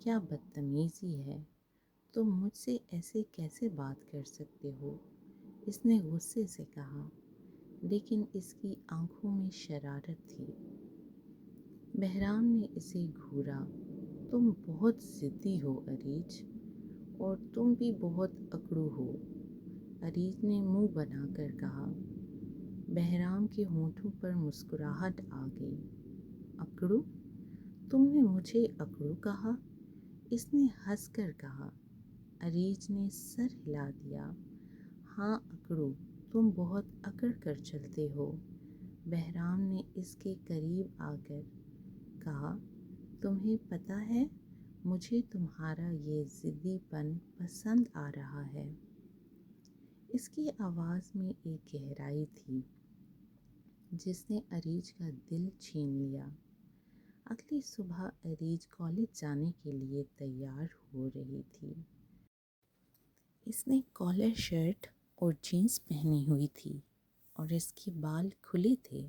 کیا بدتمیزی ہے، تم مجھ سے ایسے کیسے بات کر سکتے ہو؟ اس نے غصے سے کہا، لیکن اس کی آنکھوں میں شرارت تھی۔ بہرام نے اسے گھورا۔ تم بہت ضدی ہو اریج، اور تم بھی بہت اکڑو ہو، اریج نے منہ بنا کر کہا۔ بہرام کے ہونٹوں پر مسکراہٹ آ گئی۔ اکڑو؟ تم نے مجھے اکڑو کہا؟ اس نے ہنس کر کہا۔ اریج نے سر ہلا دیا۔ ہاں اکڑو، تم بہت اکڑ کر چلتے ہو۔ بہرام نے اس کے قریب آ کر کہا، تمہیں پتہ ہے مجھے تمہارا یہ ضدی پن پسند آ رہا ہے۔ اس کی آواز میں ایک گہرائی تھی جس نے اریج کا دل چھین لیا۔ اگلی صبح اریج کالج جانے کے لیے تیار ہو رہی تھی۔ اس نے کالر شرٹ اور جینس پہنی ہوئی تھی اور اس کے بال کھلے تھے۔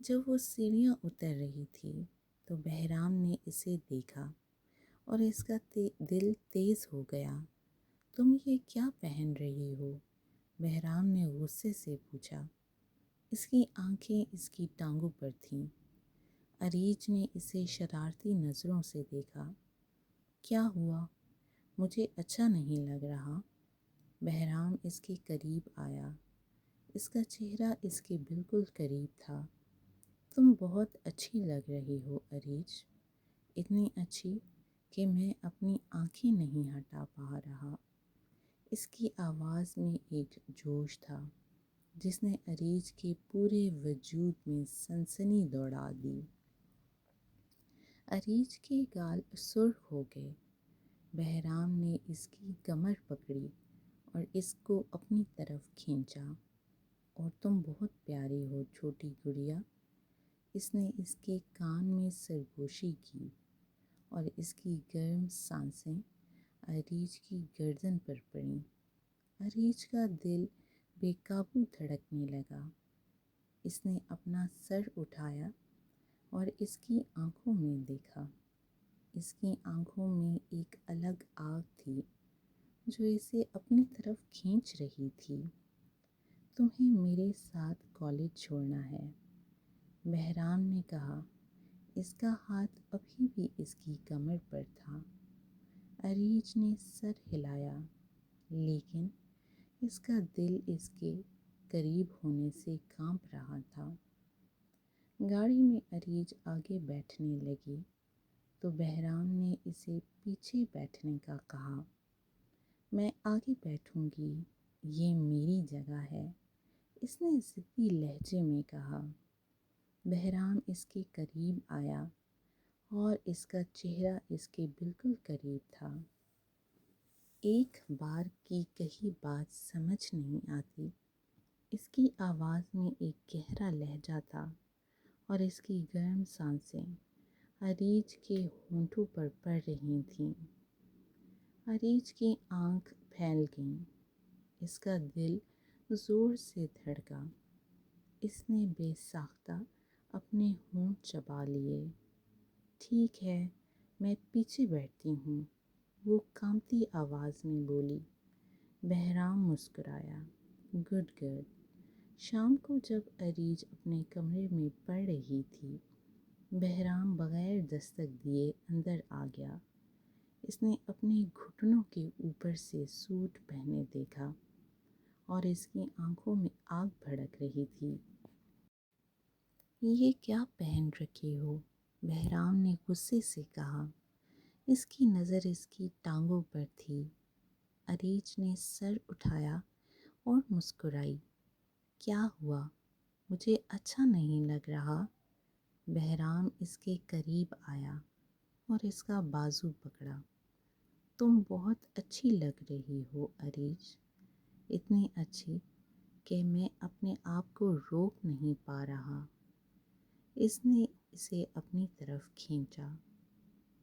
جب وہ سیڑھیاں اتر رہی تھی تو بہرام نے اسے دیکھا اور اس کا دل تیز ہو گیا۔ تم یہ کیا پہن رہی ہو؟ بہرام نے غصے سے پوچھا۔ اس کی آنکھیں اس کی ٹانگوں پر تھیں۔ اریج نے اسے شرارتی نظروں سے دیکھا۔ کیا ہوا؟ مجھے اچھا نہیں لگ رہا۔ بہرام اس کے قریب آیا۔ اس کا چہرہ اس کے بالکل قریب تھا۔ تم بہت اچھی لگ رہی ہو اریج، اتنی اچھی کہ میں اپنی آنکھیں نہیں ہٹا پا رہا۔ اس کی آواز میں ایک جوش تھا جس نے اریج کے پورے وجود میں سنسنی دوڑا دی۔ اریج کے گال سرخ ہو گئے۔ بہرام نے اس کی کمر پکڑی اور اس کو اپنی طرف کھینچا۔ اور تم بہت پیاری ہو چھوٹی گڑیا۔ اس نے اس کے کان میں سرگوشی کی اور اس کی گرم سانسیں اریج کی گردن پر پڑیں۔ اریج کا دل بے قابو دھڑکنے لگا۔ اس نے اپنا سر اٹھایا اور اس کی آنکھوں میں دیکھا۔ اس کی آنکھوں میں ایک الگ آگ تھی جو اسے اپنی طرف کھینچ رہی تھی۔ تمہیں میرے ساتھ کالج چھوڑنا ہے، بہرام نے کہا۔ اس کا ہاتھ ابھی بھی اس کی کمر پر تھا۔ اریج نے سر ہلایا، لیکن اس کا دل اس کے قریب ہونے سے کانپ رہا تھا۔ گاڑی میں اریج آگے بیٹھنے لگی تو بہرام نے اسے پیچھے بیٹھنے کا کہا۔ میں آگے بیٹھوں گی، یہ میری جگہ ہے، اس نے ضدی لہجے میں کہا۔ بہرام اس کے قریب آیا اور اس کا چہرہ اس کے بالکل قریب تھا۔ ایک بار کی کہی بات سمجھ نہیں آتی۔ اس کی آواز میں ایک گہرا لہجہ تھا اور اس کی گرم سانسیں اریج کے ہونٹوں پر پڑ رہی تھیں۔ اریج کی آنکھ پھیل گئیں۔ اس کا دل زور سے دھڑکا۔ اس نے بے ساختہ اپنے ہونٹ چبا لیے۔ ٹھیک ہے، میں پیچھے بیٹھتی ہوں، وہ کانپتی آواز میں بولی۔ بہرام مسکرایا۔ Good girl. شام کو جب اریج اپنے کمرے میں پڑھ رہی تھی، بہرام بغیر دستک دیے اندر آ گیا۔ اس نے اپنے گھٹنوں کے اوپر سے سوٹ پہنے دیکھا اور اس کی آنکھوں میں آگ بھڑک رہی تھی۔ یہ کیا پہن رکھے ہو؟ بہرام نے غصے سے کہا۔ اس کی نظر اس کی ٹانگوں پر تھی۔ اریج نے سر اٹھایا اور مسکرائی۔ کیا ہوا؟ مجھے اچھا نہیں لگ رہا۔ بہرام اس کے قریب آیا اور اس کا بازو پکڑا۔ تم بہت اچھی لگ رہی ہو اریج، اتنی اچھی کہ میں اپنے آپ کو روک نہیں پا رہا۔ اس نے اسے اپنی طرف کھینچا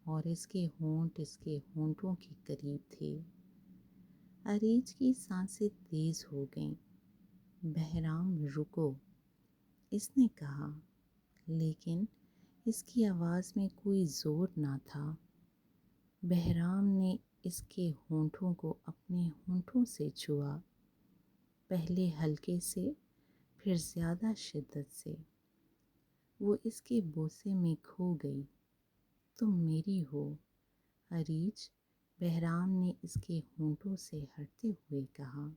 اور اس کے ہونٹ اس کے ہونٹوں کے قریب تھے۔ اریج کی سانسیں تیز ہو گئیں۔ بہرام رکو، اس نے کہا، لیکن اس کی آواز میں کوئی زور نہ تھا۔ بہرام نے اس کے ہونٹوں کو اپنے ہونٹوں سے چھوا، پہلے ہلکے سے پھر زیادہ شدت سے۔ وہ اس کے بوسے میں کھو گئی۔ تم میری ہو عریج، بہرام نے اس کے ہونٹوں سے ہٹتے ہوئے کہا۔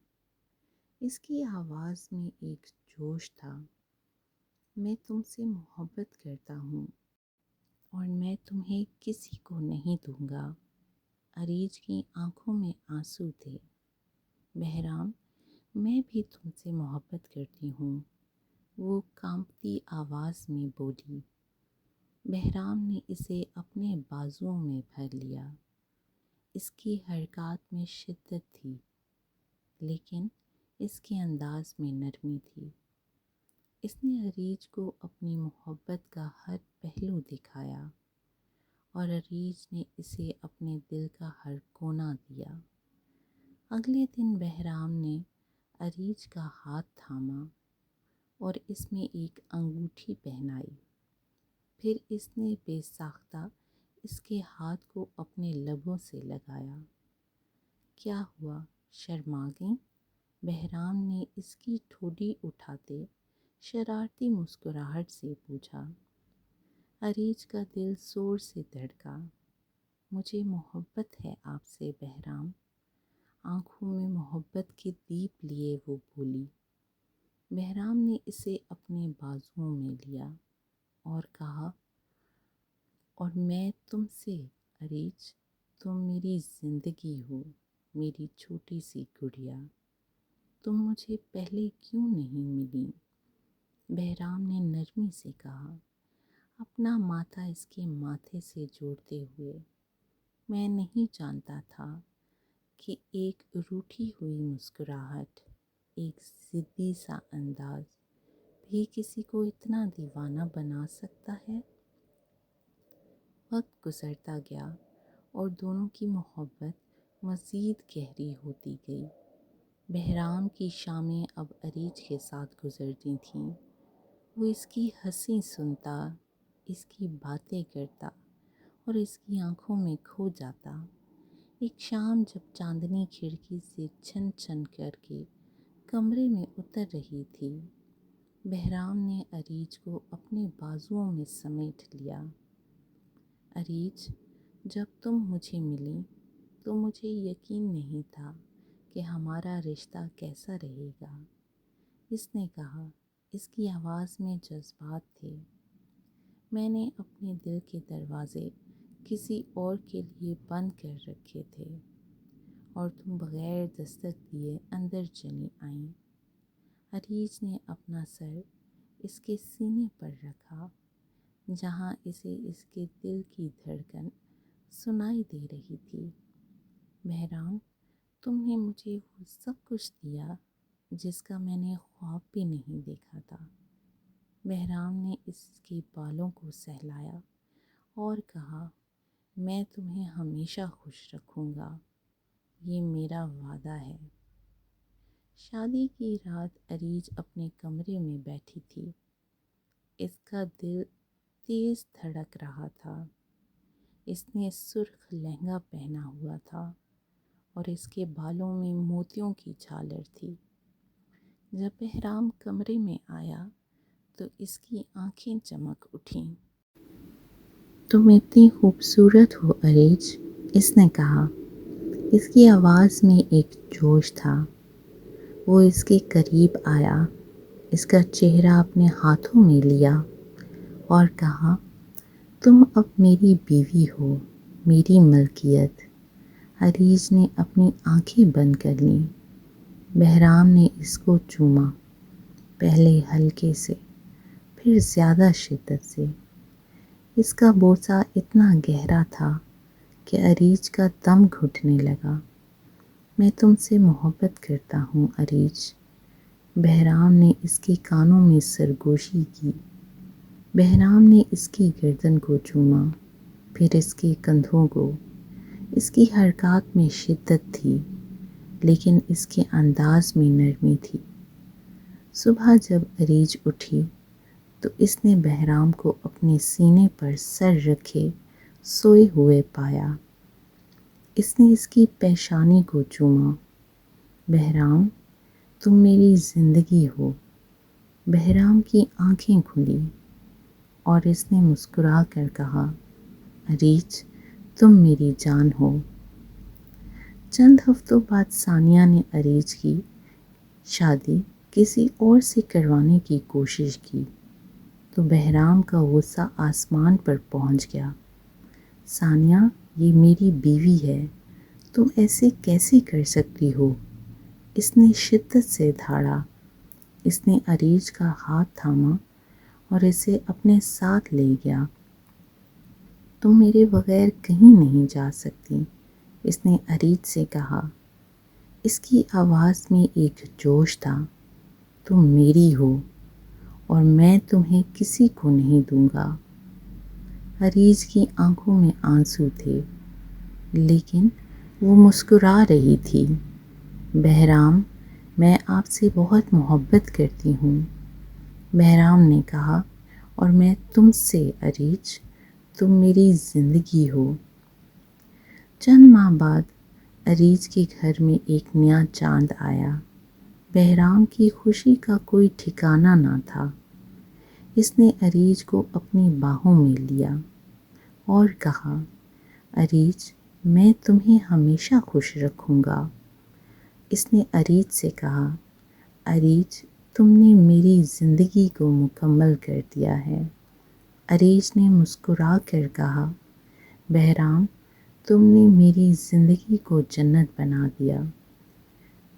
اس کی آواز میں ایک جوش تھا۔ میں تم سے محبت کرتا ہوں اور میں تمہیں کسی کو نہیں دوں گا۔ عریج کی آنکھوں میں آنسو تھے۔ بہرام، میں بھی تم سے محبت کرتی ہوں، وہ کانپتی آواز میں بولی۔ بہرام نے اسے اپنے بازوؤں میں بھر لیا۔ اس کی حرکات میں شدت تھی، لیکن اس کے انداز میں نرمی تھی۔ اس نے عریج کو اپنی محبت کا ہر پہلو دکھایا اور عریج نے اسے اپنے دل کا ہر کونا دیا۔ اگلے دن بہرام نے عریج کا ہاتھ تھاما اور اس میں ایک انگوٹھی پہنائی۔ پھر اس نے بے ساختہ اس کے ہاتھ کو اپنے لبوں سے لگایا۔ کیا ہوا، شرما گئیں؟ بہرام نے اس کی ٹھوڈی اٹھاتے شرارتی مسکراہٹ سے پوچھا۔ عریج کا دل زور سے دھڑکا۔ مجھے محبت ہے آپ سے بہرام، آنکھوں میں محبت کے دیپ لیے وہ بولی۔ بہرام نے اسے اپنے بازوؤں میں لیا اور کہا، اور میں تم سے عریج، تم میری زندگی ہو، میری چھوٹی سی گڑیا، تم مجھے پہلے کیوں نہیں ملی؟ بہرام نے نرمی سے کہا، اپنا ماتھا اس کے ماتھے سے جوڑتے ہوئے۔ میں نہیں جانتا تھا کہ ایک روٹھی ہوئی مسکراہٹ، ایک ضدی سا انداز بھی کسی کو اتنا دیوانہ بنا سکتا ہے۔ وقت گزرتا گیا اور دونوں کی محبت مزید گہری ہوتی گئی۔ بہرام کی شامیں اب عریج کے ساتھ گزرتی تھیں۔ وہ اس کی ہنسی سنتا، اس کی باتیں کرتا اور اس کی آنکھوں میں کھو جاتا۔ ایک شام جب چاندنی کھڑکی سے چھن چھن کر کے کمرے میں اتر رہی تھی، بہرام نے عریج کو اپنے بازوؤں میں سمیٹ لیا۔ عریج، جب تم مجھے ملی تو مجھے یقین نہیں تھا کہ ہمارا رشتہ کیسا رہے گا، اس نے کہا۔ اس کی آواز میں جذبات تھے۔ میں نے اپنے دل کے دروازے کسی اور کے لیے بند کر رکھے تھے اور تم بغیر دستک دیے اندر چلی آئیں۔ عریج نے اپنا سر اس کے سینے پر رکھا، جہاں اسے اس کے دل کی دھڑکن سنائی دے رہی تھی۔ بہرام، تم نے مجھے وہ سب کچھ دیا جس کا میں نے خواب بھی نہیں دیکھا تھا۔ بہرام نے اس کے بالوں کو سہلایا اور کہا، میں تمہیں ہمیشہ خوش رکھوں گا، یہ میرا وعدہ ہے۔ شادی کی رات عریج اپنے کمرے میں بیٹھی تھی۔ اس کا دل تیز دھڑک رہا تھا۔ اس نے سرخ لہنگا پہنا ہوا تھا اور اس کے بالوں میں موتیوں کی جھالر تھی۔ جب بہرام کمرے میں آیا تو اس کی آنکھیں چمک اٹھیں۔ تم اتنی خوبصورت ہو عریج، اس نے کہا۔ اس کی آواز میں ایک جوش تھا۔ وہ اس کے قریب آیا، اس کا چہرہ اپنے ہاتھوں میں لیا اور کہا، تم اب میری بیوی ہو، میری ملکیت۔ عریج نے اپنی آنکھیں بند کر لیں۔ بہرام نے اس کو چوما، پہلے ہلکے سے پھر زیادہ شدت سے۔ اس کا بوسہ اتنا گہرا تھا کہ عریج کا دم گھٹنے لگا۔ میں تم سے محبت کرتا ہوں عریج۔ بہرام نے اس کے کانوں میں سرگوشی کی۔ بہرام نے اس کی گردن کو چوما، پھر اس کے کندھوں کو۔ اس کی حرکات میں شدت تھی، لیکن اس کے انداز میں نرمی تھی۔ صبح جب عریج اٹھی تو اس نے بہرام کو اپنے سینے پر سر رکھے سوئے ہوئے پایا۔ اس نے اس کی پیشانی کو چوما۔ بہرام تم میری زندگی ہو۔ بہرام کی آنکھیں کھلی اور اس نے مسکرا کر کہا، اریچ تم میری جان ہو۔ چند ہفتوں بعد ثانیہ نے اریچ کی شادی کسی اور سے کروانے کی کوشش کی تو بہرام کا غصہ آسمان پر پہنچ گیا۔ ثانیہ یہ میری بیوی ہے، تم ایسے کیسے کر سکتی ہو؟ اس نے شدت سے دھاڑا۔ اس نے اریچ کا ہاتھ تھاما اور اسے اپنے ساتھ لے گیا۔ تم میرے بغیر کہیں نہیں جا سکتی، اس نے اریچ سے کہا۔ اس کی آواز میں ایک جوش تھا، تم میری ہو اور میں تمہیں کسی کو نہیں دوں گا۔ اریچ کی آنکھوں میں آنسو تھے لیکن وہ مسکرا رہی تھی۔ بہرام میں آپ سے بہت محبت کرتی ہوں، بہرام نے کہا، اور میں تم سے اریچ، تم میری زندگی ہو۔ چند ماہ بعد اریچ کے گھر میں ایک نیا چاند آیا۔ بہرام کی خوشی کا کوئی ٹھکانہ نہ تھا۔ اس نے اریچ کو اپنی باہوں میں لیا اور کہا، اریچ میں تمہیں ہمیشہ خوش رکھوں گا۔ اس نے اریچ سے کہا، اریچ تم نے میری زندگی کو مکمل کر دیا ہے۔ اریچ نے مسکرا کر کہا، بہرام تم نے میری زندگی کو جنت بنا دیا۔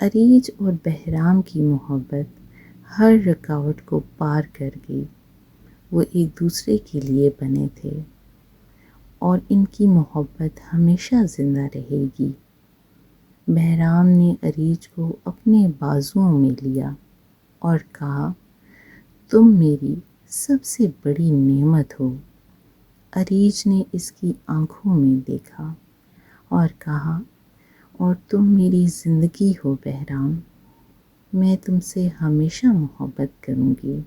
اریچ اور بہرام کی محبت ہر رکاوٹ کو پار کر گئی۔ وہ ایک دوسرے کے لیے بنے تھے اور ان کی محبت ہمیشہ زندہ رہے گی۔ بہرام نے اریچ کو اپنے بازوؤں میں لیا اور کہا، تم میری سب سے بڑی نعمت ہو۔ اریچ نے اس کی آنکھوں میں دیکھا اور کہا، اور تم میری زندگی ہو بہرام، میں تم سے ہمیشہ محبت کروں گی۔